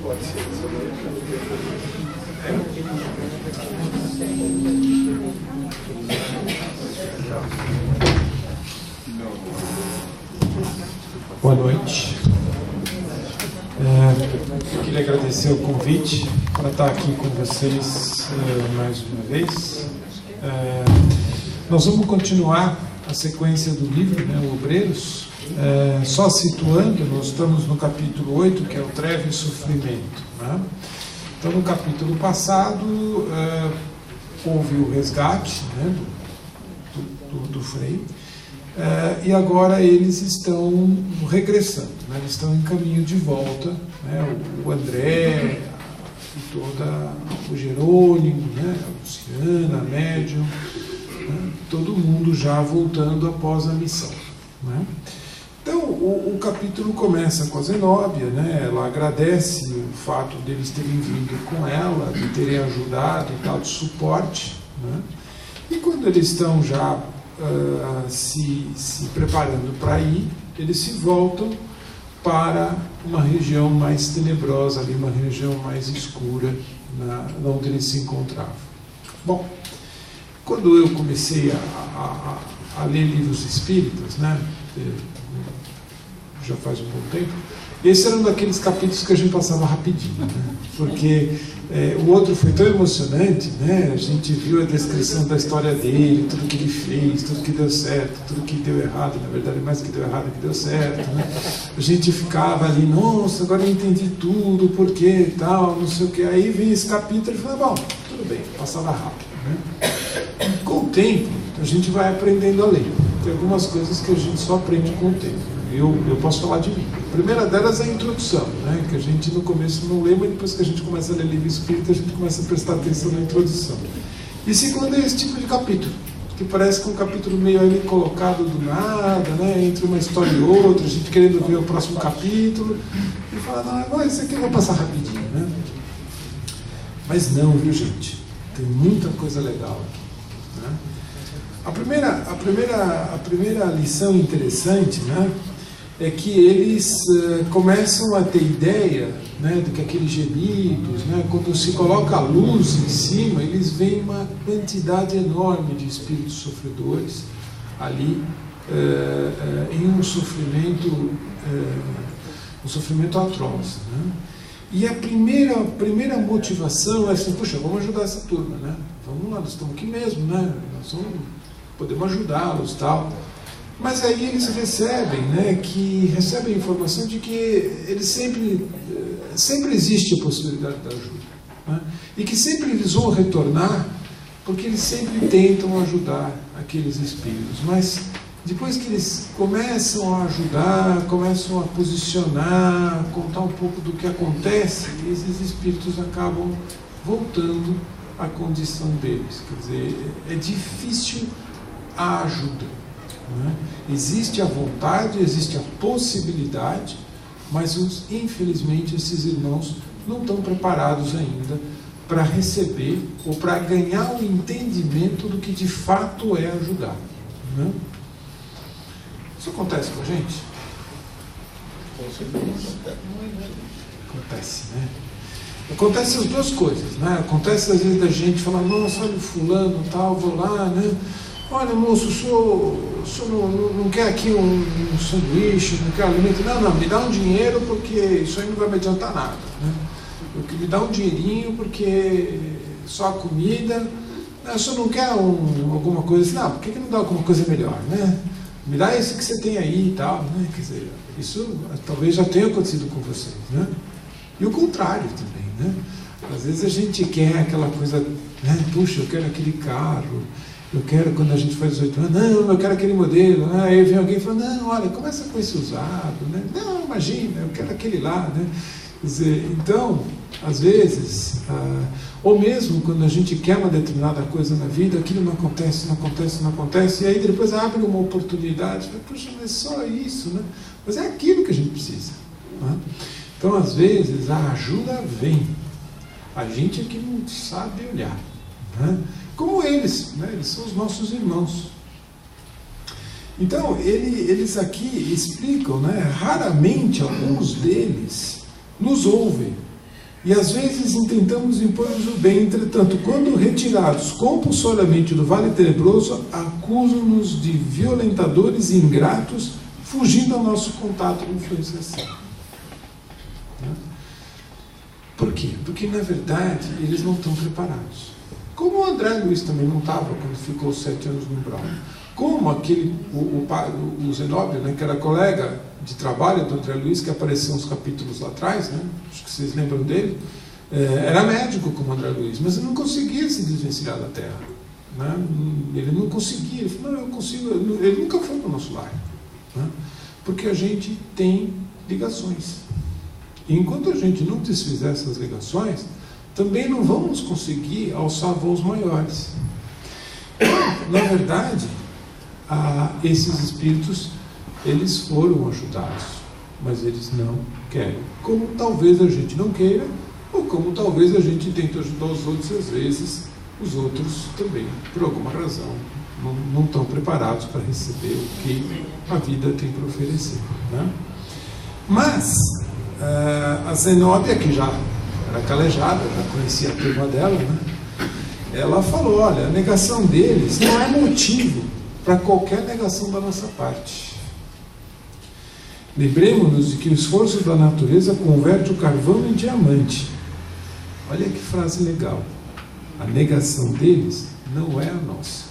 Pode ser. Boa noite. Eu queria agradecer o convite para estar aqui com vocês mais uma vez. Nós vamos continuar a sequência do livro, né, o Obreiros. Só situando, nós estamos no capítulo 8, que é o Treva e Sofrimento, né? Então, no capítulo passado, houve o resgate, né, do Frei, e agora eles estão regressando, né, eles estão em caminho de volta, né, o André, e o Jerônimo, né, a Luciana, a Médium, né, todo mundo já voltando após a missão, né? Então, o capítulo começa com a Zenóbia, né? Ela agradece o fato deles terem vindo com ela, de terem ajudado e tal, de suporte, né? E quando eles estão já se preparando para ir, eles se voltam para uma região mais tenebrosa, ali, uma região mais escura, onde eles se encontravam. Bom, quando eu comecei a ler livros espíritas, né? Já faz um bom tempo, esse era um daqueles capítulos que a gente passava rapidinho, né? Porque o outro foi tão emocionante, né? A gente viu a descrição da história dele, tudo que ele fez, tudo que deu certo, tudo que deu errado, na verdade mais que deu errado que deu certo, né? A gente ficava ali, nossa, agora eu entendi tudo, por quê e tal, não sei o que. Aí vem esse capítulo e fala, bom, tudo bem, passava rápido, né? Com o tempo a gente vai aprendendo a ler. Tem algumas coisas que a gente só aprende com o tempo. Eu posso falar de mim. A primeira delas é a introdução, né? Que a gente no começo não lê, mas depois que a gente começa a ler livro espírita, a gente começa a prestar atenção na introdução. E segundo é esse tipo de capítulo, que parece que é um capítulo meio ali colocado do nada, né? Entre uma história e outra, a gente querendo ver o próximo capítulo, e fala, não, agora esse aqui eu vou passar rapidinho, né? Mas não, viu, gente? Tem muita coisa legal aqui, né? A primeira lição interessante, né, é que eles começam a ter ideia, né, de que aqueles gemidos, né, quando se coloca a luz em cima, eles veem uma quantidade enorme de espíritos sofredores ali em um sofrimento atroz, né? E a primeira motivação é assim, puxa, vamos ajudar essa turma, né? Vamos lá, nós estamos aqui mesmo, né? Podemos ajudá-los e tal. Mas aí eles recebem a informação de que eles sempre existe a possibilidade da ajuda, né? E que sempre eles vão retornar, porque eles sempre tentam ajudar aqueles espíritos. Mas depois que eles começam a ajudar, começam a posicionar, contar um pouco do que acontece, esses espíritos acabam voltando à condição deles. Quer dizer, é difícil a ajuda, né? Existe a vontade, existe a possibilidade, mas infelizmente esses irmãos não estão preparados ainda para receber ou para ganhar o entendimento do que de fato é ajudar, né? Isso acontece com a gente? Acontece, né? Acontece as duas coisas, né? Acontece às vezes da gente falar, nossa, olha o fulano, tal, vou lá, né? Olha, moço, o senhor não quer aqui um sanduíche, não quer alimento? Não, me dá um dinheiro porque isso aí não vai me adiantar nada, né? Me dá um dinheirinho porque só a comida. O senhor não quer alguma coisa assim? Não, por que não dá alguma coisa melhor, né? Me dá esse que você tem aí e tal, né? Quer dizer, isso talvez já tenha acontecido com vocês, né? E o contrário também, né? Às vezes a gente quer aquela coisa, né? Puxa, eu quero aquele carro, eu quero quando a gente faz 18 anos, não, eu quero aquele modelo, né? Aí vem alguém e fala, não, olha, começa com esse usado, né? Não, imagina, eu quero aquele lá, né? Quer dizer, então, às vezes, ou mesmo quando a gente quer uma determinada coisa na vida, aquilo não acontece, e aí depois abre uma oportunidade, puxa, mas só isso, né? Mas é aquilo que a gente precisa, né? Então, às vezes, a ajuda vem, a gente é que não sabe olhar, né? Como eles, né? Eles são os nossos irmãos. Então, eles aqui explicam, né? Raramente alguns deles nos ouvem. E às vezes intentamos impor-lhes o bem, entretanto, quando retirados compulsoriamente do vale tenebroso, acusam-nos de violentadores e ingratos, fugindo ao nosso contato com influenciação. Por quê? Porque, na verdade, eles não estão preparados. Como o André Luiz também não estava quando ficou 7 anos no umbral. Como o Zenóbio, né, que era colega de trabalho do André Luiz, que apareceu uns capítulos lá atrás, né, acho que vocês lembram dele, era médico como o André Luiz, mas ele não conseguia se desvencilhar da Terra. Né? Ele não conseguia, ele falou, não, eu consigo, ele nunca foi para o nosso lar. Né? Porque a gente tem ligações. E enquanto a gente não desfizer essas ligações, também não vamos conseguir alçar voos maiores. Na verdade, esses espíritos, eles foram ajudados, mas eles não querem. Como talvez a gente não queira, ou como talvez a gente tente ajudar os outros, e às vezes os outros também, por alguma razão, não estão preparados para receber o que a vida tem para oferecer. Né? Mas, a Zenóbia, que já era calejada, já conhecia a turma dela, né? Ela falou, olha, a negação deles não é motivo para qualquer negação da nossa parte. Lembremos-nos de que o esforço da natureza converte o carvão em diamante. Olha que frase legal. A negação deles não é a nossa.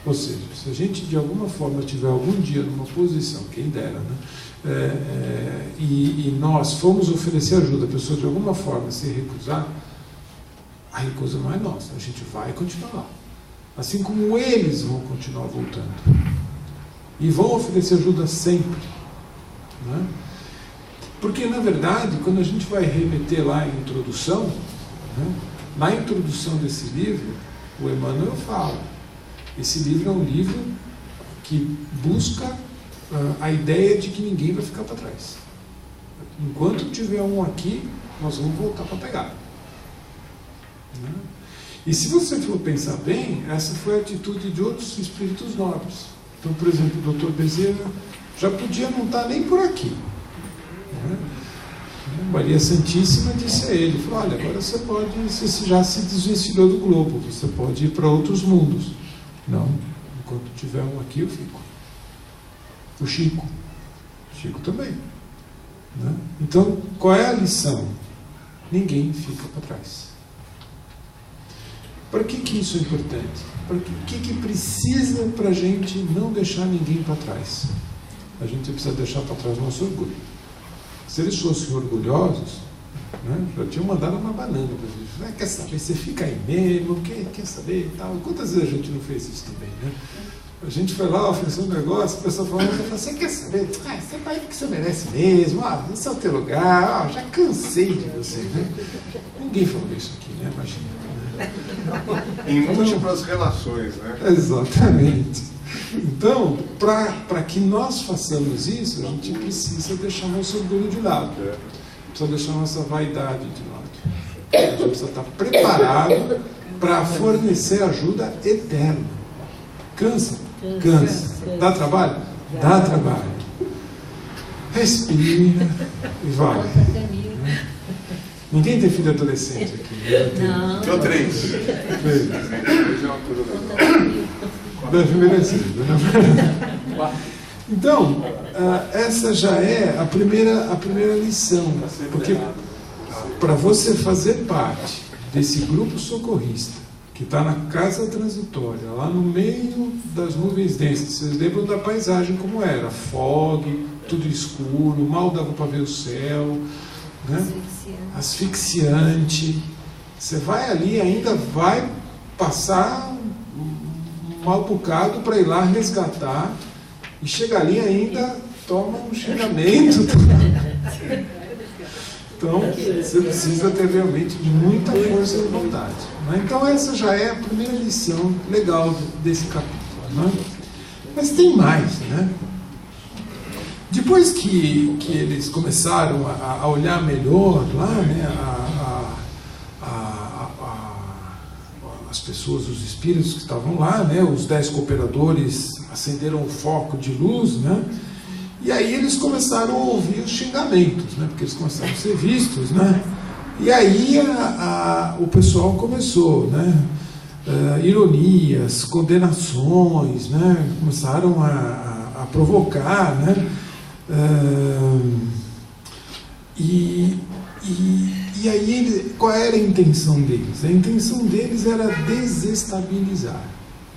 Ou seja, se a gente de alguma forma tiver algum dia numa posição, quem dera, né? E nós fomos oferecer ajuda, a pessoa de alguma forma se recusar, a recusa não é nossa, a gente vai continuar lá. Assim como eles vão continuar voltando. E vão oferecer ajuda sempre. Né? Porque, na verdade, quando a gente vai remeter lá em introdução, né, na introdução desse livro, o Emmanuel fala, esse livro é um livro que busca a ideia de que ninguém vai ficar para trás. Enquanto tiver um aqui, nós vamos voltar para pegar. Né? E se você for pensar bem, essa foi a atitude de outros espíritos nobres. Então, por exemplo, o Dr. Bezerra já podia não estar nem por aqui. Né? Maria Santíssima disse a ele, falou, olha, agora você já se desvencilhou do globo, você pode ir para outros mundos. Não, enquanto tiver um aqui eu fico. O Chico também. Né? Então, qual é a lição? Ninguém fica para trás. Para que isso é importante? O que precisa para a gente não deixar ninguém para trás? A gente precisa deixar para trás nosso orgulho. Se eles fossem orgulhosos, né, já tinham mandado uma banana para a gente. Quer saber, você fica aí mesmo, quer saber e tal. Quantas vezes a gente não fez isso também, né? A gente foi lá, ofereceu um negócio, a pessoa falou, você quer saber? Você vai porque você merece mesmo, esse é o teu lugar, já cansei de você. Né? Ninguém falou isso aqui, né? Imagina. Em múltiplas relações, né? Exatamente. Então, para que nós façamos isso, a gente precisa deixar nosso orgulho de lado. Precisa deixar nossa vaidade de lado. A gente precisa estar preparado para fornecer ajuda eterna. Cansa? Cansa. Dá trabalho? Dá trabalho. Respira e vai. Ninguém tem filho adolescente aqui. Não. Eu 3. Deve merecer. Então, essa já é a primeira lição. Porque para você fazer parte desse grupo socorrista, que está na casa transitória, lá no meio das nuvens densas, vocês lembram da paisagem como era? Fog, tudo escuro, mal dava para ver o céu, né? Asfixiante. Você vai ali, ainda vai passar um mal bocado para ir lá resgatar, e chega ali ainda toma um xingamento. Então, você precisa ter realmente de muita força e vontade. Né? Então, essa já é a primeira lição legal desse capítulo. Né? Mas tem mais, né? Depois que eles começaram a olhar melhor lá, né, as pessoas, os espíritos que estavam lá, né? Os 10 cooperadores acenderam o foco de luz, né? E aí eles começaram a ouvir os xingamentos, né? Porque eles começaram a ser vistos, né? E aí o pessoal começou, né? Ironias, condenações, né? Começaram a provocar, né? E aí, qual era a intenção deles? A intenção deles era desestabilizar.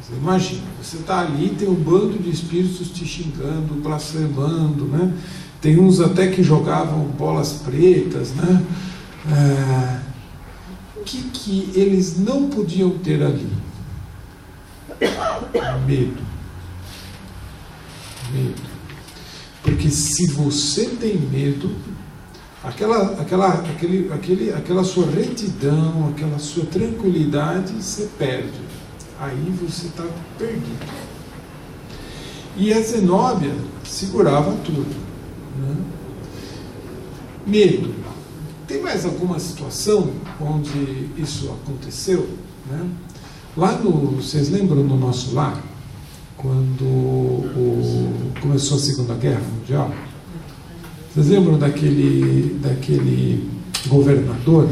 Você imagina, você está ali, tem um bando de espíritos te xingando, blasfemando, né? Tem uns até que jogavam bolas pretas, né? O que eles não podiam ter ali? Medo. Medo. Porque se você tem medo, aquela sua retidão, aquela sua tranquilidade, você perde. Aí você está perdido. E a Zenóbia segurava tudo, né? Medo. Tem mais alguma situação onde isso aconteceu, né? Lá vocês lembram no nosso lar, quando começou a Segunda Guerra Mundial? Vocês lembram daquele governador,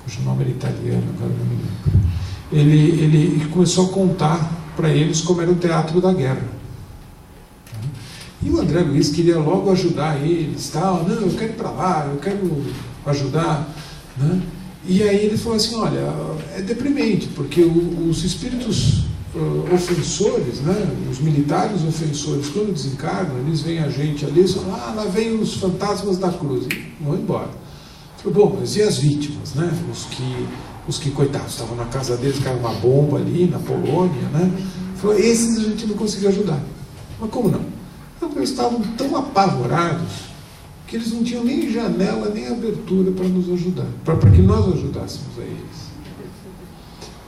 cujo nome era italiano, agora não me lembro. Ele começou a contar para eles como era o teatro da guerra. E o André Luiz queria logo ajudar eles, tal. Não, eu quero ir para lá, eu quero ajudar, né? E aí ele falou assim, olha, é deprimente, porque os espíritos ofensores, né, os militares ofensores, quando desencarnam, eles veem a gente ali e falam, lá vem os fantasmas da cruz, e vão embora. Falei, bom, mas e as vítimas, né? Os que coitados, estavam na casa deles, caiu uma bomba ali na Polônia, né? Falei, esses a gente não conseguiu ajudar. Mas como não? Porque eles estavam tão apavorados que eles não tinham nem janela, nem abertura para nos ajudar, para que nós ajudássemos a eles.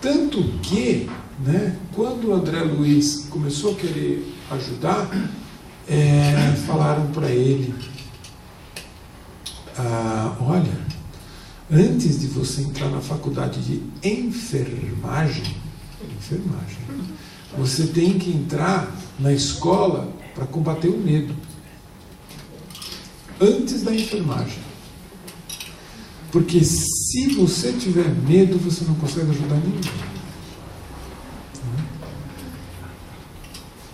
Tanto que, né, quando o André Luiz começou a querer ajudar, falaram para ele, olha, antes de você entrar na faculdade de enfermagem, você tem que entrar na escola para combater o medo. Antes da enfermagem. Porque se você tiver medo, você não consegue ajudar ninguém.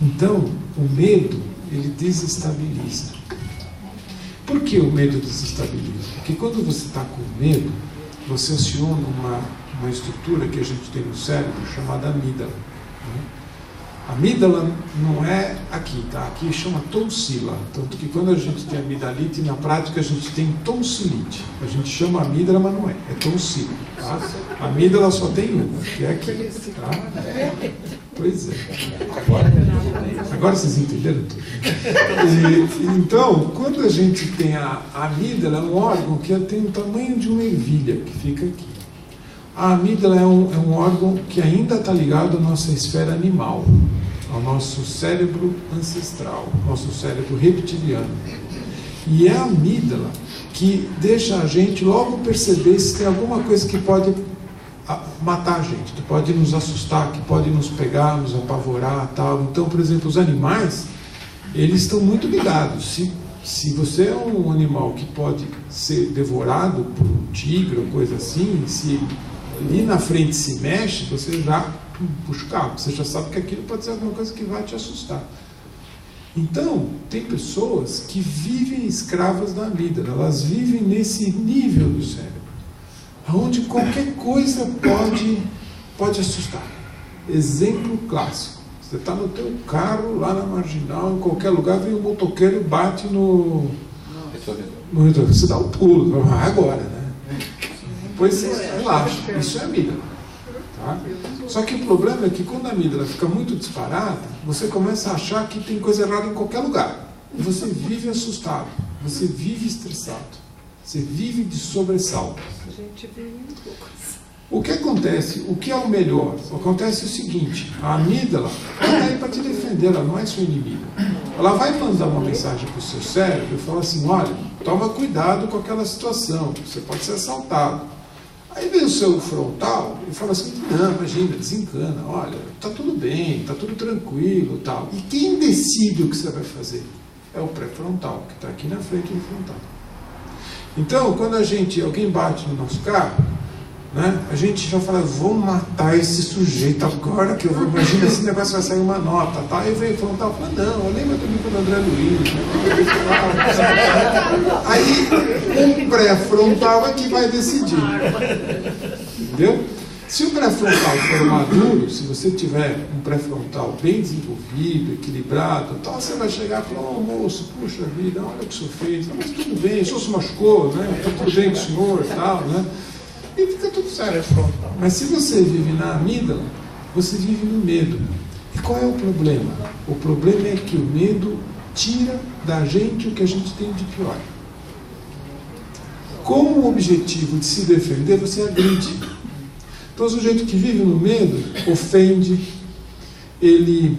Então, o medo, ele desestabiliza. Por que o medo desestabiliza? Porque quando você está com medo, você aciona uma estrutura que a gente tem no cérebro chamada amígdala. A amígdala não é aqui, tá? Aqui chama tonsila. Tanto que quando a gente tem amidalite, na prática a gente tem tonsilite. A gente chama amígdala, mas não é. É tonsila. Tá? A amígdala só tem uma, que é aqui. Tá? Pois é. Agora vocês entenderam tudo. Então, quando a gente tem a amígdala, é um órgão que tem o tamanho de uma ervilha, que fica aqui. A amígdala é um órgão que ainda está ligado à nossa esfera animal, ao nosso cérebro ancestral, nosso cérebro reptiliano. E é a amígdala que deixa a gente logo perceber se tem alguma coisa que pode matar a gente, que pode nos assustar, que pode nos pegar, nos apavorar, tal. Então, por exemplo, os animais, eles estão muito ligados. Se você é um animal que pode ser devorado por um tigre ou coisa assim, se ali na frente se mexe, você já puxa o carro, você já sabe que aquilo pode ser alguma coisa que vai te assustar. Então, tem pessoas que vivem escravas da amígdala, elas vivem nesse nível do cérebro, onde qualquer coisa pode assustar. Exemplo clássico, você está no teu carro, lá na Marginal, em qualquer lugar, vem um motoqueiro e bate no retrovisor. Você dá um pulo, agora, né? Depois você relaxa, isso é amígdala. Tá? Só que o problema é que quando a amígdala fica muito disparada, você começa a achar que tem coisa errada em qualquer lugar. E você vive assustado, você vive estressado, você vive de sobressalto. A gente vive um pouco. O que acontece, o que é o melhor? Acontece o seguinte, a amígdala está aí para te defender, ela não é sua inimiga. Ela vai mandar uma mensagem para o seu cérebro e falar assim, olha, toma cuidado com aquela situação, você pode ser assaltado. Aí vem o seu frontal e fala assim, não, imagina, desencana, olha, está tudo bem, está tudo tranquilo, tal. E quem decide o que você vai fazer? É o pré-frontal, que está aqui na frente do frontal. Então, quando alguém bate no nosso carro, né, a gente já fala, vou matar esse sujeito agora, que eu vou, imagina, esse negócio vai sair uma nota, tá? Aí vem o frontal e fala, não, eu lembro também do André Luiz. Aí, o pré-frontal é que vai decidir. Entendeu? Se o pré-frontal for maduro, se você tiver um pré-frontal bem desenvolvido, equilibrado, tal, você vai chegar e falar, moço, puxa vida, olha o que o senhor fez, mas tudo bem, o senhor se machucou, né? Está tudo bem com o senhor e tal, né? E fica tudo certo. Mas se você vive na amígdala, você vive no medo. E qual é o problema? O problema é que o medo tira da gente o que a gente tem de pior. Com o objetivo de se defender, você agride. Então o sujeito que vive no medo ofende, ele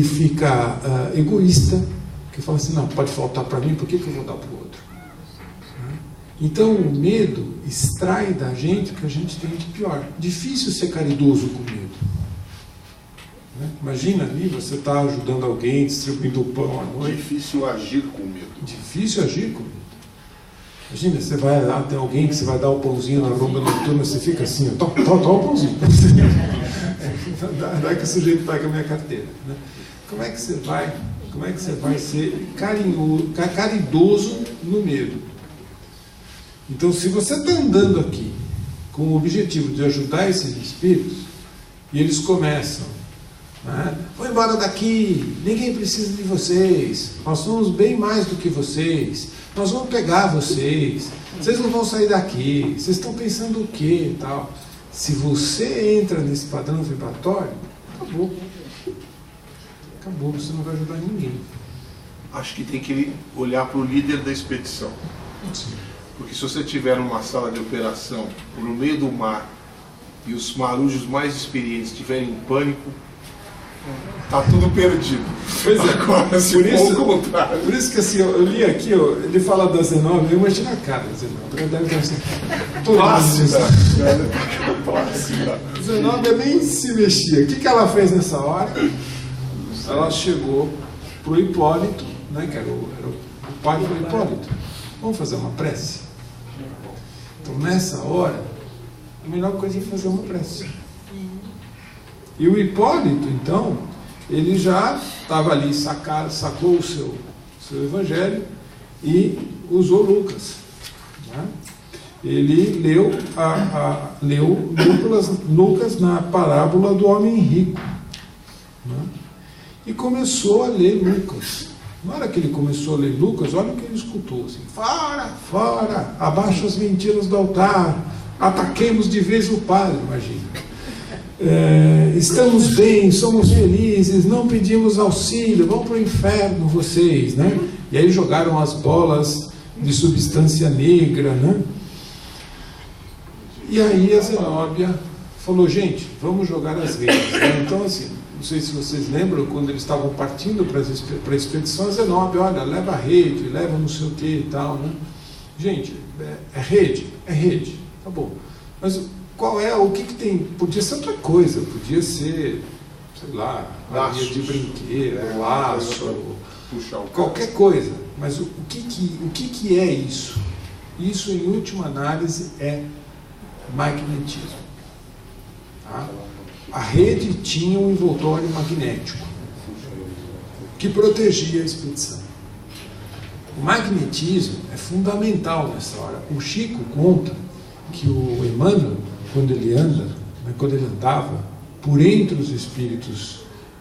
fica egoísta, que fala assim, não, pode faltar para mim, por que eu vou dar para o outro? Então o medo extrai da gente o que a gente tem de pior. Difícil ser caridoso com medo. Imagina ali, você está ajudando alguém, distribuindo o pão à noite. Difícil agir com medo. Difícil agir com medo. Imagina, você vai lá, tem alguém que você vai dar o pãozinho na ronda noturna, você fica assim, ó, toma o pãozinho. Dá que o sujeito pega a minha carteira. Né? Como é que você vai ser caridoso no medo? Então, se você está andando aqui com o objetivo de ajudar esses espíritos, e eles começam, né? Vou embora daqui, ninguém precisa de vocês, nós somos bem mais do que vocês, nós vamos pegar vocês não vão sair daqui, vocês estão pensando o quê? Tal. Se você entra nesse padrão vibratório, acabou. Acabou, você não vai ajudar ninguém. Acho que tem que olhar para o líder da expedição. Sim. Porque se você estiver numa sala de operação, no meio do mar, e os marujos mais experientes estiverem em pânico, está tudo perdido. Pois é. Agora, se for o contrário. Por isso que assim, eu li aqui, ele fala da Zenobia, eu imagino a cara da Zenobia. Deve ter assim, Plácida. Zenobia nem se mexia. O que ela fez nessa hora? Ela chegou para o Hipólito, né, que era o pai do Hipólito. Vamos fazer uma prece? Então, nessa hora, a melhor coisa é fazer uma prece. E o Hipólito, então, ele já estava ali, sacou o seu evangelho e usou Lucas. Né? Ele leu Lucas na parábola do homem rico. Né? E começou a ler Lucas. Na hora que ele começou a ler Lucas, olha o que ele escutou. Assim, fora, abaixa as mentiras do altar, ataquemos de vez o padre, imagina. Estamos bem, somos felizes, não pedimos auxílio, vão para o inferno vocês, né? E aí jogaram as bolas de substância negra, né? E aí a Zenóbia falou, gente, vamos jogar as redes. Né? Então assim, não sei se vocês lembram, quando eles estavam partindo para a expedição, a Zenóbia, olha, leva a rede, leva não sei o que e tal, né? Gente, é rede, tá bom. Mas o que tem? Podia ser outra coisa, podia ser, sei lá, linha de brinquedo, laço, qualquer coisa. Mas o que é isso? Isso, em última análise, é magnetismo. Tá? A rede tinha um envoltório magnético que protegia a expedição. O magnetismo é fundamental nessa hora. O Chico conta que o Emmanuel, quando ele andava por entre os espíritos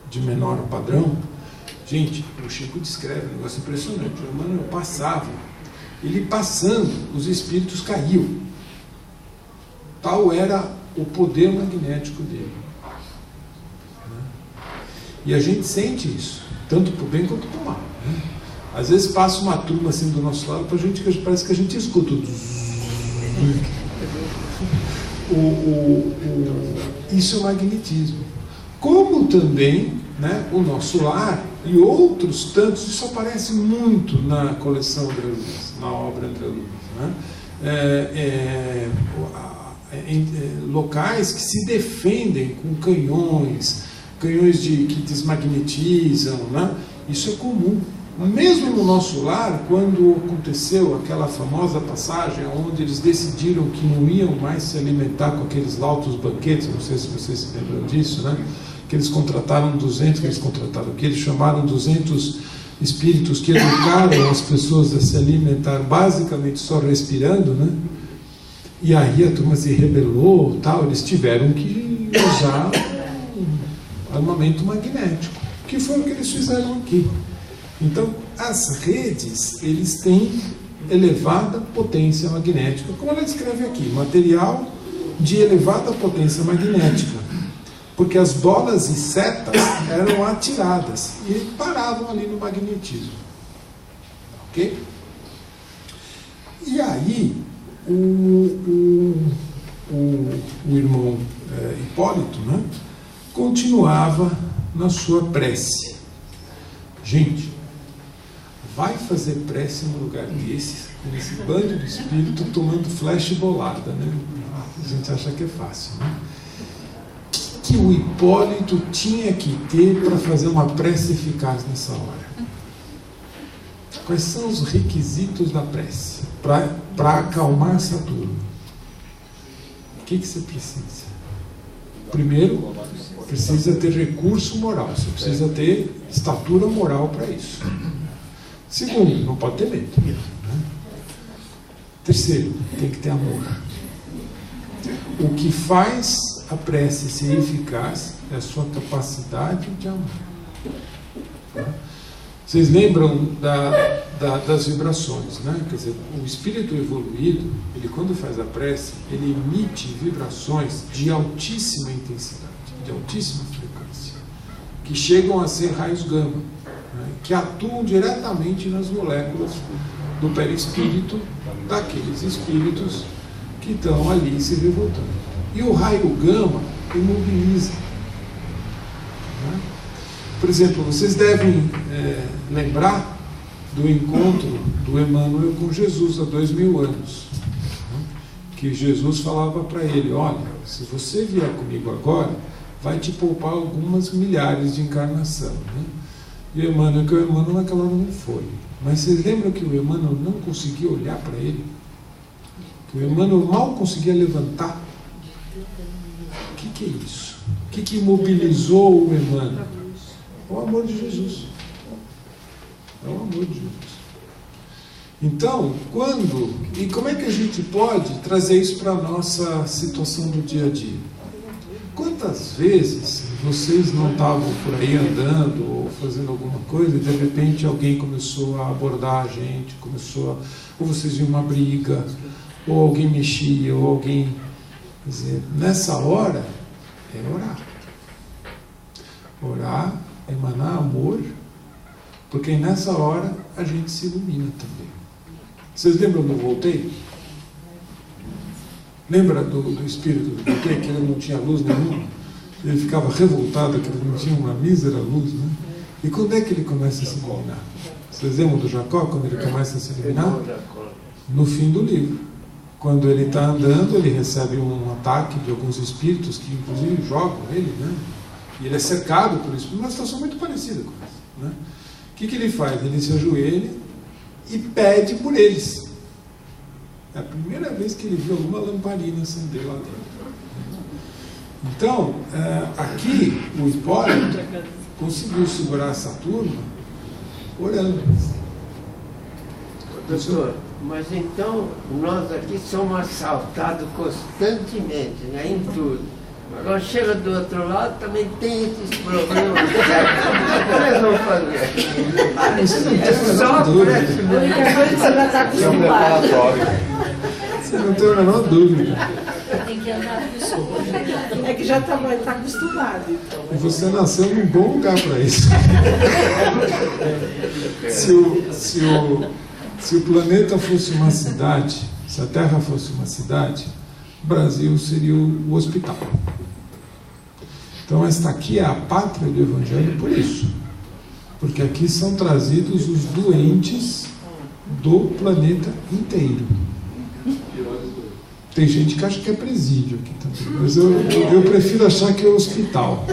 de menor padrão, gente, o Chico descreve um negócio impressionante. O Emmanuel passava, ele passando, os espíritos caíam. Tal era o poder magnético dele. E a gente sente isso, tanto para o bem quanto para o mal. Né? Às vezes passa uma turma assim do nosso lado, para a gente, parece que a gente escuta isso é o magnetismo. Como também, né, o nosso lar e outros tantos, isso aparece muito na coleção André Luiz, na obra André Luiz. Né? locais que se defendem com canhões que desmagnetizam, né? Isso é comum. Mesmo no nosso lar, quando aconteceu aquela famosa passagem onde eles decidiram que não iam mais se alimentar com aqueles lautos banquetes, não sei se vocês se lembram disso, né? Que eles contrataram 200, que eles chamaram 200 espíritos que educaram as pessoas a se alimentar basicamente só respirando, né? E aí a turma se rebelou, tal, eles tiveram que usar armamento magnético, que foi o que eles fizeram aqui. Então, as redes, eles têm elevada potência magnética, como ela descreve aqui, material de elevada potência magnética, porque as bolas e setas eram atiradas e paravam ali no magnetismo. Ok? E aí, o irmão Hipólito, né, continuava na sua prece. Gente, vai fazer prece num lugar desse, com esse bando de espírito tomando flecha bolada, né? A gente acha que é fácil, né? O que o Hipólito tinha que ter para fazer uma prece eficaz nessa hora? Quais são os requisitos da prece para acalmar Saturno? O que você precisa? Primeiro, precisa ter recurso moral, você precisa ter estatura moral para isso. Segundo, não pode ter medo, né? Terceiro, tem que ter amor. O que faz a prece ser eficaz é a sua capacidade de amar. Vocês lembram das vibrações, né? Quer dizer, o espírito evoluído, ele quando faz a prece, ele emite vibrações de altíssima intensidade, de altíssima frequência, que chegam a ser raios gama, né? Que atuam diretamente nas moléculas do perispírito daqueles espíritos que estão ali se revoltando. E o raio gama imobiliza. Né? Por exemplo, vocês devem lembrar do encontro do Emmanuel com Jesus há 2000 anos. Né? Que Jesus falava para ele: olha, se você vier comigo agora, vai te poupar algumas milhares de encarnação. Né? E o Emmanuel naquela hora não foi. Mas vocês lembram que o Emmanuel não conseguia olhar para ele? Que o Emmanuel mal conseguia levantar? O que é isso? O que imobilizou o Emmanuel? O amor de Jesus. É o amor de Jesus. Então, e como é que a gente pode trazer isso para a nossa situação do dia a dia? Quantas vezes vocês não estavam por aí andando ou fazendo alguma coisa e de repente alguém começou a abordar a gente, ou vocês viam uma briga, ou alguém mexia, ou alguém... Quer dizer, nessa hora é orar. Orar, emanar amor, porque nessa hora a gente se ilumina também. Vocês lembram do Voltaire? Lembra do espírito do Voltaire, que ele não tinha luz nenhuma? Ele ficava revoltado que ele não tinha uma mísera luz, né? E quando é que ele começa a se iluminar? Vocês lembram do Jacó, quando ele começa a se iluminar? No fim do livro. Quando ele está andando, ele recebe um ataque de alguns espíritos que inclusive jogam ele, né? E ele é cercado por isso, uma situação muito parecida com essa, né? O que ele faz? Ele se ajoelha e pede por eles. É a primeira vez que ele viu alguma lamparina acender lá dentro. Então, aqui, o Hipólito conseguiu segurar Saturno orando. Doutor, mas então nós aqui somos assaltados constantemente, né, em tudo. Agora chega do outro lado, também tem esses problemas. O que eles vão fazer? Você não tem a Só menor dúvida. A única coisa que você já está acostumado. Você não tem a menor dúvida. Tem que andar com é que já está acostumado, então. E você nasceu num bom lugar para isso. Se o planeta fosse uma cidade, se a Terra fosse uma cidade, o Brasil seria o hospital. Então esta aqui é a pátria do Evangelho por isso. Porque aqui são trazidos os doentes do planeta inteiro. Tem gente que acha que é presídio aqui também, mas eu prefiro achar que é hospital.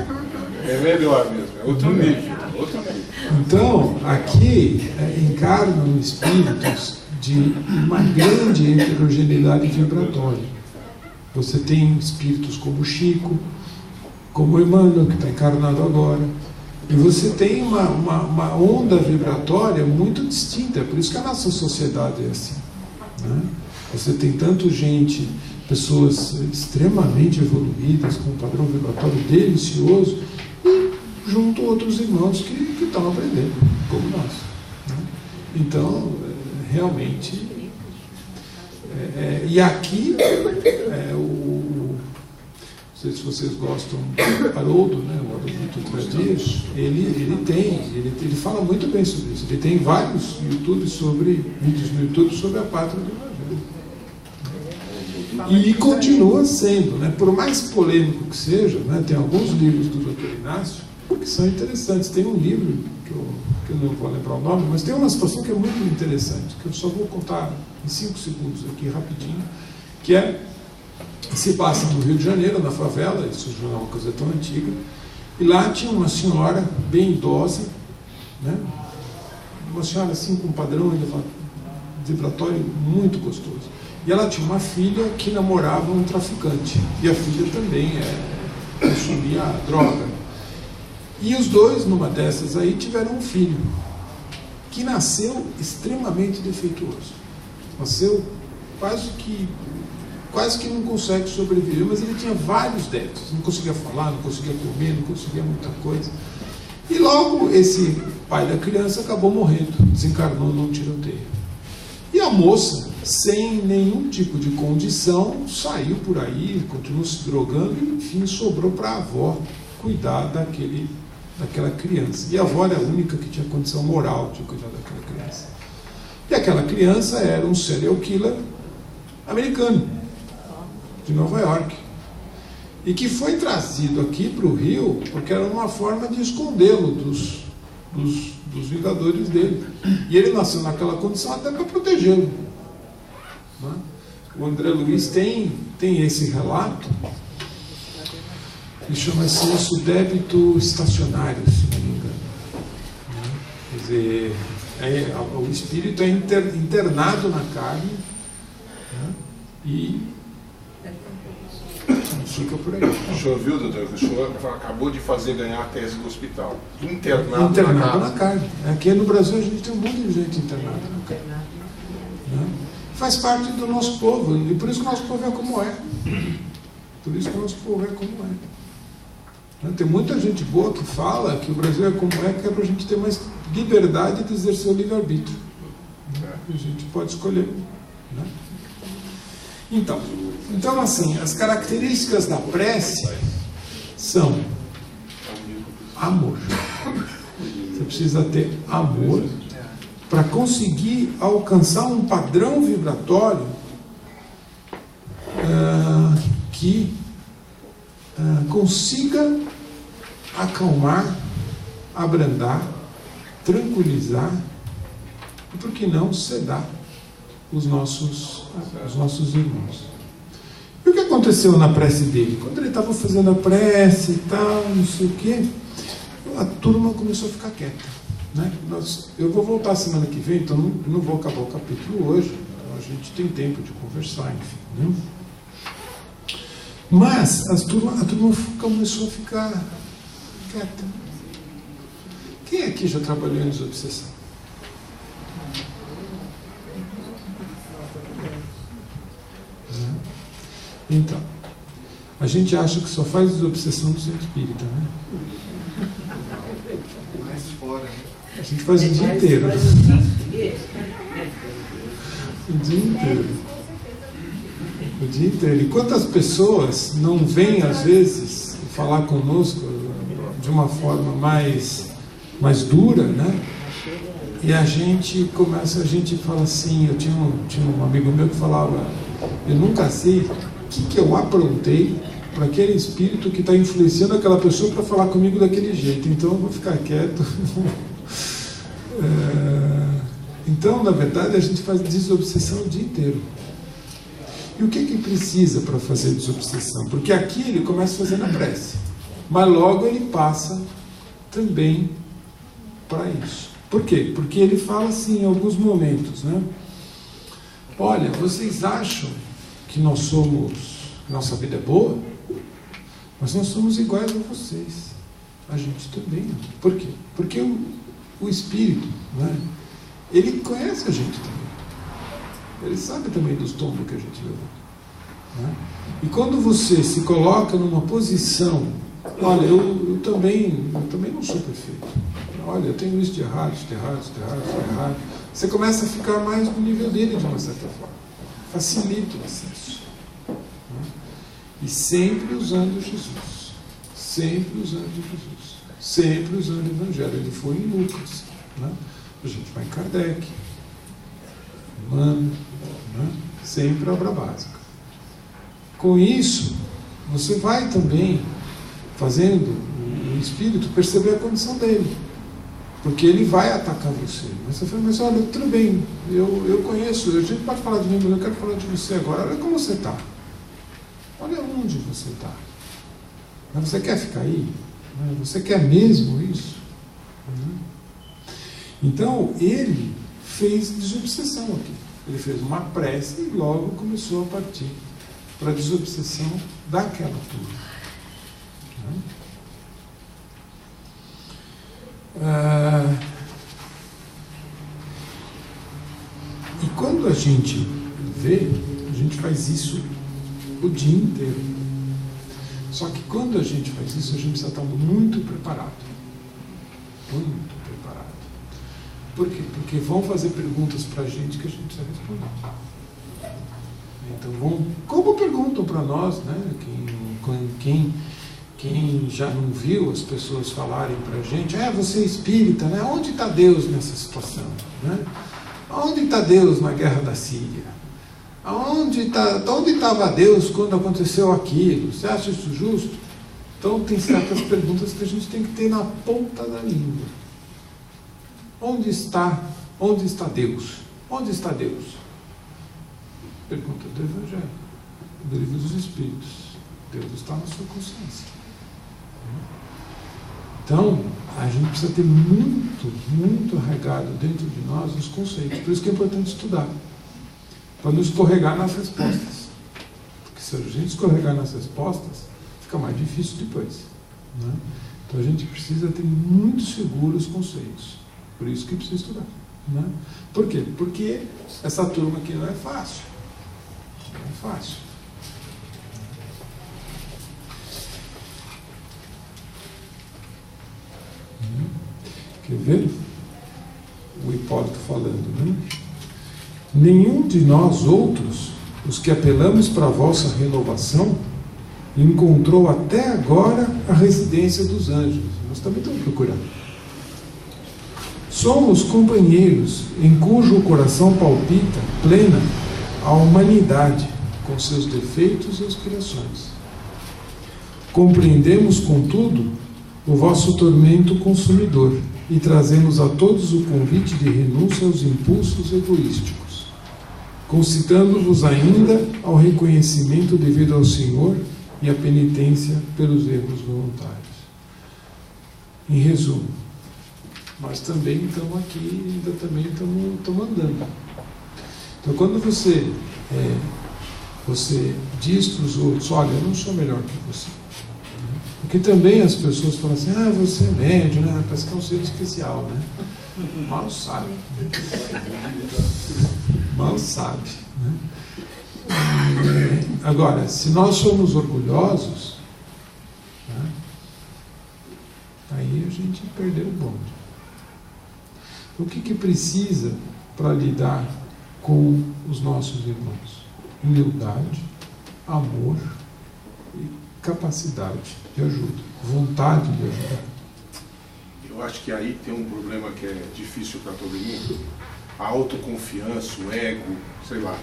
É melhor mesmo, é outro nível. Outro nível. Então, aqui encarnam espíritos de uma grande heterogeneidade vibratória. Você tem espíritos como Chico, como o Emmanuel, que está encarnado agora. E você tem uma onda vibratória muito distinta. É por isso que a nossa sociedade é assim, né? Você tem tanto gente, pessoas extremamente evoluídas, com um padrão vibratório delicioso, e junto outros irmãos que estão aprendendo, como nós, né? Então, realmente... e aqui, não sei se vocês gostam do Haroldo, né, o Haroldo Tradias, ele fala muito bem sobre isso. Ele tem vários vídeos no YouTube sobre a pátria do Evangelho. E continua sendo, né, por mais polêmico que seja, né, tem alguns livros do Dr. Inácio que são interessantes. Tem um livro, que eu não vou lembrar o nome, mas tem uma situação que é muito interessante, que eu só vou contar em 5 segundos aqui, rapidinho, que se passa no Rio de Janeiro, na favela. Isso já não é uma coisa tão antiga, e lá tinha uma senhora bem idosa, né? Uma senhora assim com um padrão vibratório muito gostoso, e ela tinha uma filha que namorava um traficante, e a filha também consumia droga, e os dois, numa dessas aí, tiveram um filho que nasceu extremamente defeituoso, nasceu quase que não consegue sobreviver, mas ele tinha vários débitos, não conseguia falar, não conseguia comer, não conseguia muita coisa. E logo esse pai da criança acabou morrendo, desencarnou num tiroteio. E a moça, sem nenhum tipo de condição, saiu por aí, continuou se drogando e, enfim, sobrou para a avó cuidar daquela criança. E a avó era a única que tinha condição moral de cuidar daquela criança. E aquela criança era um serial killer americano, de Nova York, e que foi trazido aqui para o Rio porque era uma forma de escondê-lo dos vingadores dele. E ele nasceu naquela condição até para protegê-lo, né? O André Luiz tem esse relato, que chama-se isso débito estacionário, se não me engano, né? Quer dizer, o espírito é internado na carne, né? E fica por aí. O senhor viu, doutor, que o senhor acabou de fazer ganhar a tese do hospital. Internado na carne. Aqui no Brasil a gente tem um monte de gente internada na carne, né? Faz parte do nosso povo, e por isso que o nosso povo é como é. Por isso que o nosso povo é como é. Tem muita gente boa que fala que o Brasil é como é, que é para a gente ter mais liberdade de exercer o livre-arbítrio. A gente pode escolher, né? Então, assim, as características da prece são amor. Você precisa ter amor para conseguir alcançar um padrão vibratório que consiga acalmar, abrandar, tranquilizar e, por que não, sedar os nossos irmãos. E o que aconteceu na prece dele? Quando ele estava fazendo a prece e tal, não sei o quê, a turma começou a ficar quieta, né? Eu vou voltar semana que vem, então não vou acabar o capítulo hoje, então a gente tem tempo de conversar, enfim, né? Mas a turma começou a ficar quieta. Quem aqui já trabalhou em desobsessão? Então, a gente acha que só faz desobsessão do centro espírita, né? Mais fora, né? A gente faz o dia inteiro. O dia inteiro. O dia inteiro. E quantas pessoas não vêm, às vezes, falar conosco de uma forma mais dura, né? E a gente fala assim, eu tinha um amigo meu que falava, eu nunca sei o que eu aprontei para aquele espírito que está influenciando aquela pessoa para falar comigo daquele jeito, então eu vou ficar quieto. Então, na verdade, a gente faz desobsessão o dia inteiro. E o que precisa para fazer desobsessão? Porque aqui ele começa fazendo a prece, mas logo ele passa também para isso. Por quê? Porque ele fala assim em alguns momentos, né? Olha, vocês acham que nossa vida é boa? Mas nós somos iguais a vocês. A gente também não. Por quê? Porque o Espírito, né, ele conhece a gente também. Ele sabe também dos tombos que a gente levou. Né? E quando você se coloca numa posição, olha, eu também não sou perfeito. Olha, eu tenho isso de errado, isso de errado, isso de errado, isso de errado. Você começa a ficar mais no nível dele, de uma certa forma. Facilita o acesso. Né? E sempre usando Jesus. Sempre usando Jesus. Sempre usando o Evangelho. Ele foi em Lucas. Né? A gente vai em Kardec. Humano. Né? Sempre a obra básica. Com isso, você vai também fazendo o Espírito perceber a condição dele. Porque ele vai atacar você. Mas você fala, mas olha, tudo bem, eu conheço, a gente pode falar de mim, mas eu quero falar de você agora. Olha como você está. Olha onde você está. Mas você quer ficar aí? Você quer mesmo isso? Então, ele fez desobsessão aqui. Ele fez uma prece e logo começou a partir para a desobsessão daquela turma. E quando a gente vê, a gente faz isso o dia inteiro. Só que quando a gente faz isso, a gente precisa estar muito preparado. Muito preparado. Por quê? Porque vão fazer perguntas para a gente que a gente precisa responder. Então, como perguntam para nós, né? Quem já não viu as pessoas falarem para a gente, você é espírita, né? Onde está Deus nessa situação? Né? Onde está Deus na guerra da Síria? Onde estava Deus quando aconteceu aquilo? Você acha isso justo? Então tem certas perguntas que a gente tem que ter na ponta da língua. Onde está Deus? Onde está Deus? Pergunta do Evangelho, do Livro dos Espíritos. Deus está na sua consciência. Então, a gente precisa ter muito, muito arraigado dentro de nós os conceitos. Por isso que é importante estudar. Para não escorregar nas respostas. Porque se a gente escorregar nas respostas, fica mais difícil depois. Né? Então a gente precisa ter muito seguro os conceitos. Por isso que precisa estudar. Né? Por quê? Porque essa turma aqui não é fácil. Não é fácil. Quer ver? O Hipólito falando, né? Nenhum de nós outros, os que apelamos para a vossa renovação, encontrou até agora a residência dos anjos. Nós também estamos procurando. Somos companheiros em cujo coração palpita plena a humanidade, com seus defeitos e aspirações. Compreendemos, contudo, o vosso tormento consumidor e trazemos a todos o convite de renúncia aos impulsos egoísticos, concitando-vos ainda ao reconhecimento devido ao Senhor e à penitência pelos erros voluntários. Em resumo, nós também estamos aqui, estamos andando. Então, quando você diz para os outros, olha, eu não sou melhor que você. Porque também as pessoas falam assim, você é médium, né? Parece que é um ser especial, né? Mal sabe. Mal sabe. Né? Agora, se nós somos orgulhosos, né? Aí a gente perdeu o bonde. O que precisa para lidar com os nossos irmãos? Humildade, amor e capacidade de ajuda, vontade de ajudar. Eu acho que aí tem um problema que é difícil para todo mundo. A autoconfiança, o ego, sei lá.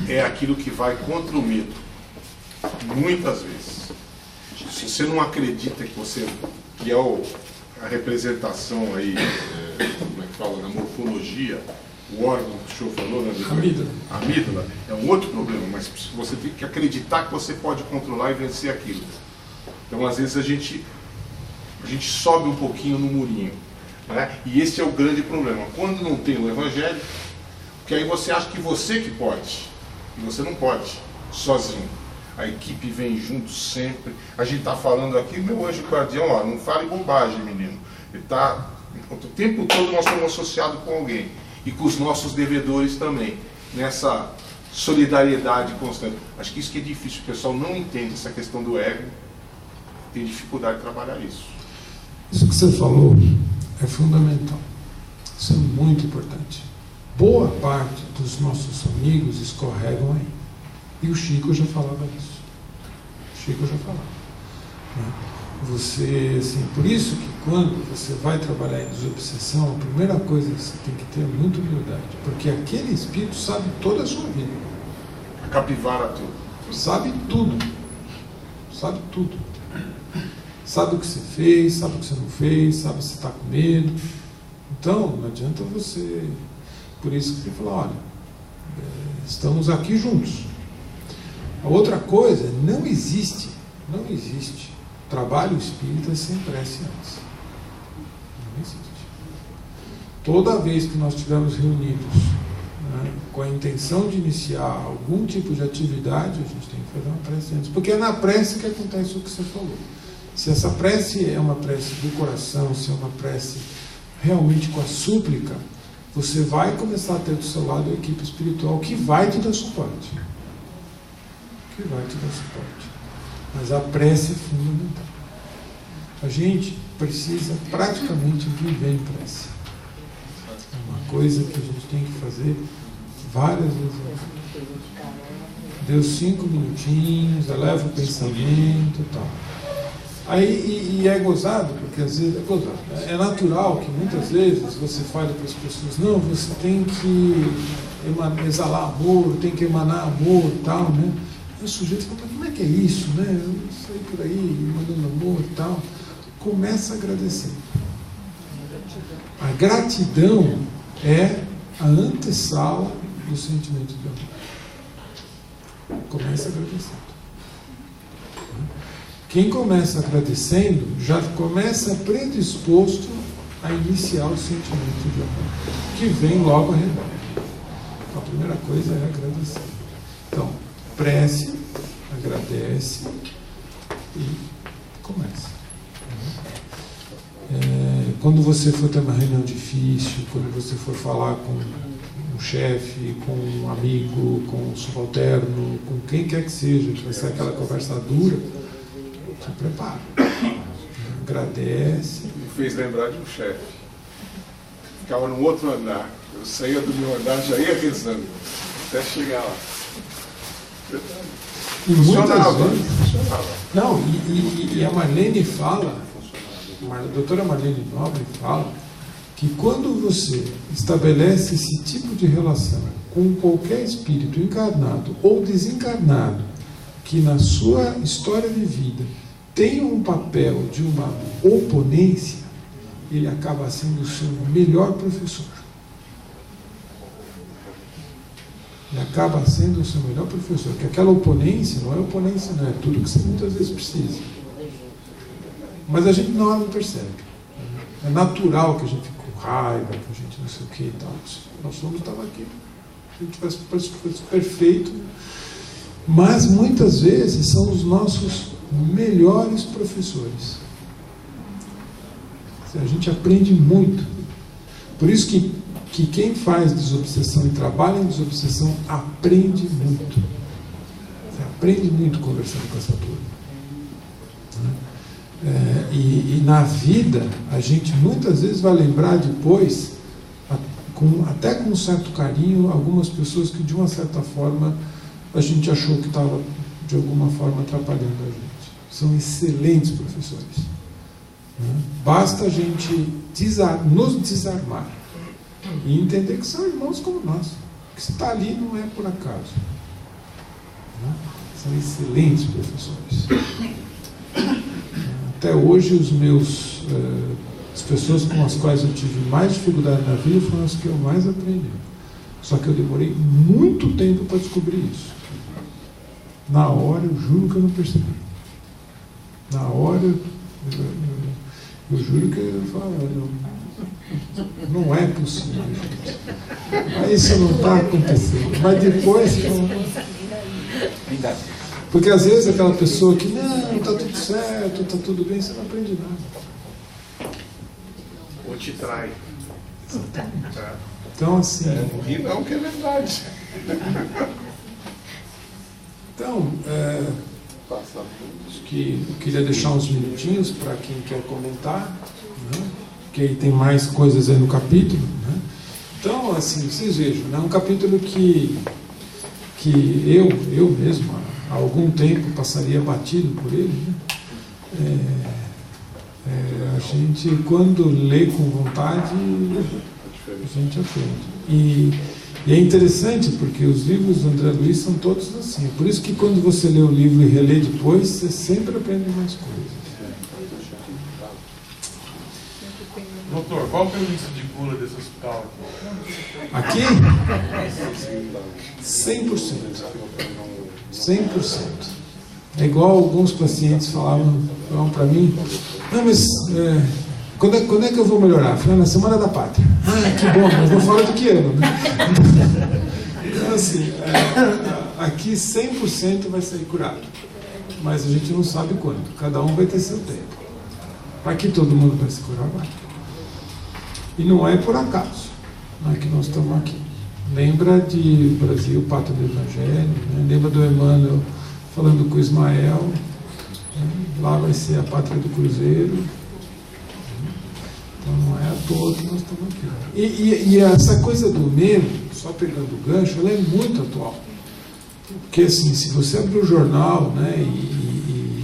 É aquilo que vai contra o medo. Muitas vezes. Se você não acredita que é a representação aí, como é que fala, na morfologia o órgão que o senhor falou, né? Amígdala. A amígdala é um outro problema, mas você tem que acreditar que você pode controlar e vencer aquilo. Então, às vezes, a gente sobe um pouquinho no murinho, né? E esse é o grande problema. Quando não tem o Evangelho, porque aí você acha que você que pode, e você não pode, sozinho. A equipe vem junto sempre. A gente está falando aqui, meu anjo guardião, ó, não fale bobagem, menino. Ele está, o tempo todo nós estamos associados com alguém. E com os nossos devedores também. Nessa solidariedade constante. Acho que isso que é difícil. O pessoal não entende essa questão do ego. Tem dificuldade de trabalhar isso. Isso que você falou é fundamental. Isso é muito importante. Boa parte dos nossos amigos escorregam aí. E o Chico já falava isso. O Chico já falava. Você, assim, por isso que quando você vai trabalhar em desobsessão, a primeira coisa que você tem que ter é muita humildade. Porque aquele espírito sabe toda a sua vida. A capivara tudo. Sabe tudo. Sabe tudo. Sabe o que você fez, sabe o que você não fez, sabe se você está com medo. Então, não adianta você... Por isso que você fala, olha, estamos aqui juntos. A outra coisa, não existe trabalho espírita sem prece antes. Não existe. Toda vez que nós estivermos reunidos, né, com a intenção de iniciar algum tipo de atividade, a gente tem que fazer uma prece antes. Porque é na prece que acontece o que você falou. Se essa prece é uma prece do coração, se é uma prece realmente com a súplica, você vai começar a ter do seu lado a equipe espiritual que vai te dar suporte. Mas a prece é fundamental. A gente precisa praticamente viver em prece. É uma coisa que a gente tem que fazer várias vezes. Deu 5 minutinhos, eleva o pensamento e tal. Aí, e é gozado, porque às vezes é gozado. É natural que muitas vezes você fale para as pessoas, não, você tem que exalar amor, tem que emanar amor e tal, né? E o sujeito fala, mas como é que é isso, né? Eu não sei por aí, mandando amor e tal. Começa a agradecer. A gratidão é a antessala do sentimento de amor. Começa agradecendo. Quem começa agradecendo já começa predisposto a iniciar o sentimento de amor, que vem logo a redor. A primeira coisa é agradecer. Então, prece, agradece e começa. Quando você for ter uma reunião difícil, quando você for falar com um chefe, com um amigo, com um subalterno, com quem quer que seja, que vai ser aquela conversa dura, se prepara. Agradece. Me fez lembrar de um chefe. Ficava no outro andar. Eu saía do meu andar, já ia rezando, até chegar lá. E muitas vezes. Funcionava. Não, e a Marlene fala, a doutora Marlene Nobre fala, que quando você estabelece esse tipo de relação com qualquer espírito encarnado ou desencarnado, que na sua história de vida tem um papel de uma oponência, ele acaba sendo o seu melhor professor. Ele acaba sendo o seu melhor professor, porque aquela oponência não é oponência, não é tudo que você muitas vezes precisa. Mas a gente não percebe. É natural que a gente fique com raiva, que a gente não sei o que e tal. Nós somos aqui. Se a gente fosse perfeito. Mas muitas vezes são os nossos melhores professores. A gente aprende muito. Por isso que quem faz desobsessão e trabalha em desobsessão aprende muito. Você aprende muito conversando com essa turma. E na vida, a gente muitas vezes vai lembrar depois, até com um certo carinho, algumas pessoas que de uma certa forma a gente achou que estava de alguma forma atrapalhando a gente. São excelentes professores. Basta a gente nos desarmar e entender que são irmãos como nós. Que se está ali não é por acaso. São excelentes professores. Até hoje as pessoas com as quais eu tive mais dificuldade na vida foram as que eu mais aprendi. Só que eu demorei muito tempo para descobrir isso. Na hora, eu juro que eu não percebi. Na hora, eu juro que eu falo, não é possível. Isso não está acontecendo. Mas depois... Porque às vezes aquela pessoa que, não, está tudo certo, está tudo bem, você não aprende nada. Ou te trai. Então, assim... E não, que é verdade. Então, acho que eu queria deixar uns minutinhos para quem quer comentar, né? Que aí tem mais coisas aí no capítulo, né? Então, assim, vocês vejam, é um capítulo que eu mesmo, há algum tempo, passaria batido por ele, né? A gente, quando lê com vontade, a gente aprende. E é interessante, porque os livros do André Luiz são todos assim. Por isso que quando você lê o livro e relê depois, você sempre aprende mais coisas. Doutor, qual que é o índice de cura desse hospital aqui? Aqui? 100%. 100%. É igual alguns pacientes falavam para mim, não, mas quando é que eu vou melhorar? Eu falei, na Semana da Pátria. Ah, que bom, mas não fala do que ano, né? Então, assim, aqui 100% vai sair curado. Mas a gente não sabe quando. Cada um vai ter seu tempo. Aqui todo mundo vai se curar, vai. E não é por acaso, não é que nós estamos aqui. Lembra de Brasil, Pátria do Evangelho, né? Lembra do Emmanuel falando com o Ismael, né? Lá vai ser a Pátria do Cruzeiro. Então não é à toa que nós estamos aqui. E essa coisa do medo, só pegando o gancho, ela é muito atual. Porque assim, se você abrir o jornal, né,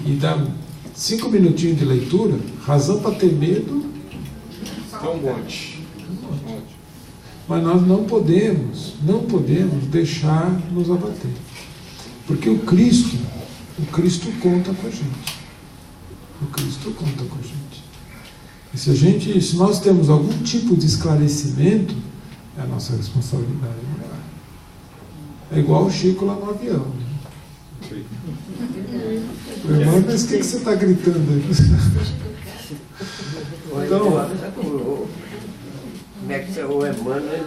e dá 5 minutinhos de leitura, razão para ter medo... É um monte. Mas nós não podemos deixar nos abater. Porque o Cristo conta com a gente. O Cristo conta com a gente. E se nós temos algum tipo de esclarecimento, é a nossa responsabilidade maior. É igual o Chico lá no avião. Irmão, mas o que você está gritando aí? Então, o Emmanuel,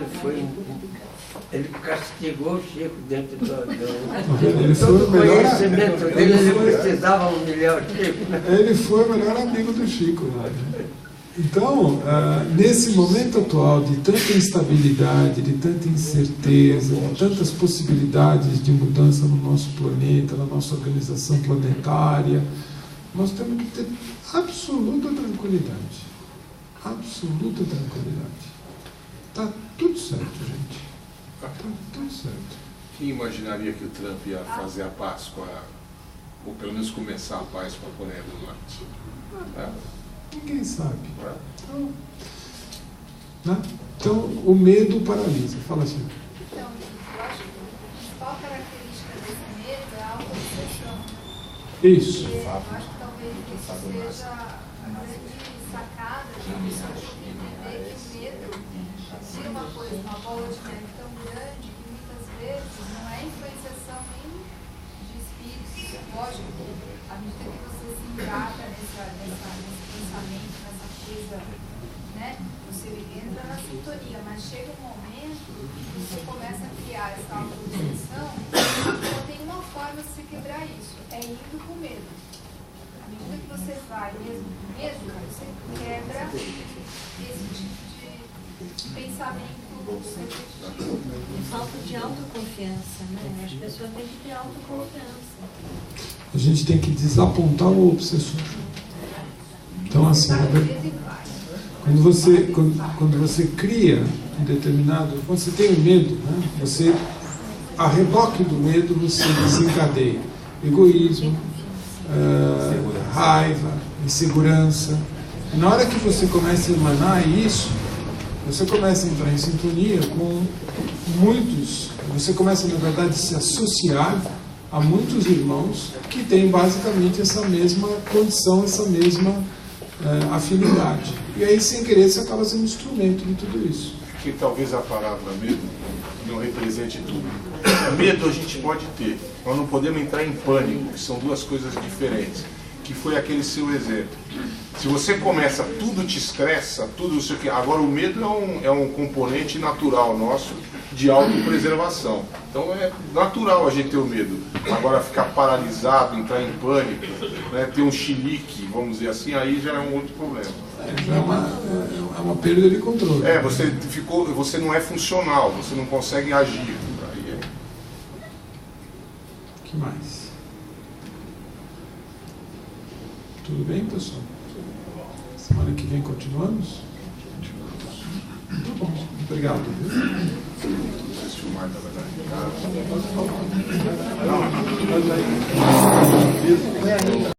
ele castigou o Chico dentro do avião. Ele foi Todo o melhor, conhecimento dele, ele precisava humilhar o Chico, né? Ele foi o melhor amigo do Chico. Né? Então, nesse momento atual de tanta instabilidade, de tanta incerteza, de tantas possibilidades de mudança no nosso planeta, na nossa organização planetária, nós temos que ter absoluta tranquilidade. Absoluta tranquilidade. Está tudo certo, gente. Está tudo certo. Quem imaginaria que o Trump ia fazer a paz ou pelo menos começar a paz com a Coreia do Norte? Ninguém sabe. Então, o medo paralisa. Fala assim. Então, eu acho que a principal característica desse medo é a autoobsessão. Isso. Porque eu acho que talvez isso seja a grande sacada de pessoas entender que o medo tira uma coisa, uma bola de neve tão grande que muitas vezes não é influenciação nem de espíritos. Lógico, à medida que você se engata nesse pensamento, nessa coisa, né? Você entra na sintonia, mas chega um momento que você começa a criar essa autoobsessão, então tem uma forma de se quebrar isso, é indo com medo. À medida que você vai mesmo com medo, você quebra esse tipo de pensamento repetitivo. Falta de autoconfiança, né? As pessoas têm que ter autoconfiança. A gente tem que desapontar o obsessor. Então, assim, quando você cria um determinado... Quando você tem um medo, né, você, a reboque do medo, você desencadeia egoísmo, raiva, insegurança. E na hora que você começa a emanar isso, você começa a entrar em sintonia com muitos... Você começa, na verdade, a se associar a muitos irmãos que têm basicamente essa mesma condição, essa mesma afinidade. E aí, sem querer, você acaba sendo instrumento de tudo isso. Que talvez a palavra medo não represente tudo. Medo a gente pode ter, nós não podemos entrar em pânico, que são duas coisas diferentes, que foi aquele seu exemplo. Se você começa, tudo te estressa, tudo isso aqui. Agora o medo é um componente natural nosso de autopreservação. Então é natural a gente ter o medo. Agora ficar paralisado, entrar em pânico, né, ter um chilique, vamos dizer assim, aí já é um outro problema. É uma perda de controle. Você não é funcional, você não consegue agir. Aí O que mais? Tudo bem, pessoal? Semana que vem continuamos? Tá bom, obrigado. Vocês filmaram, na verdade.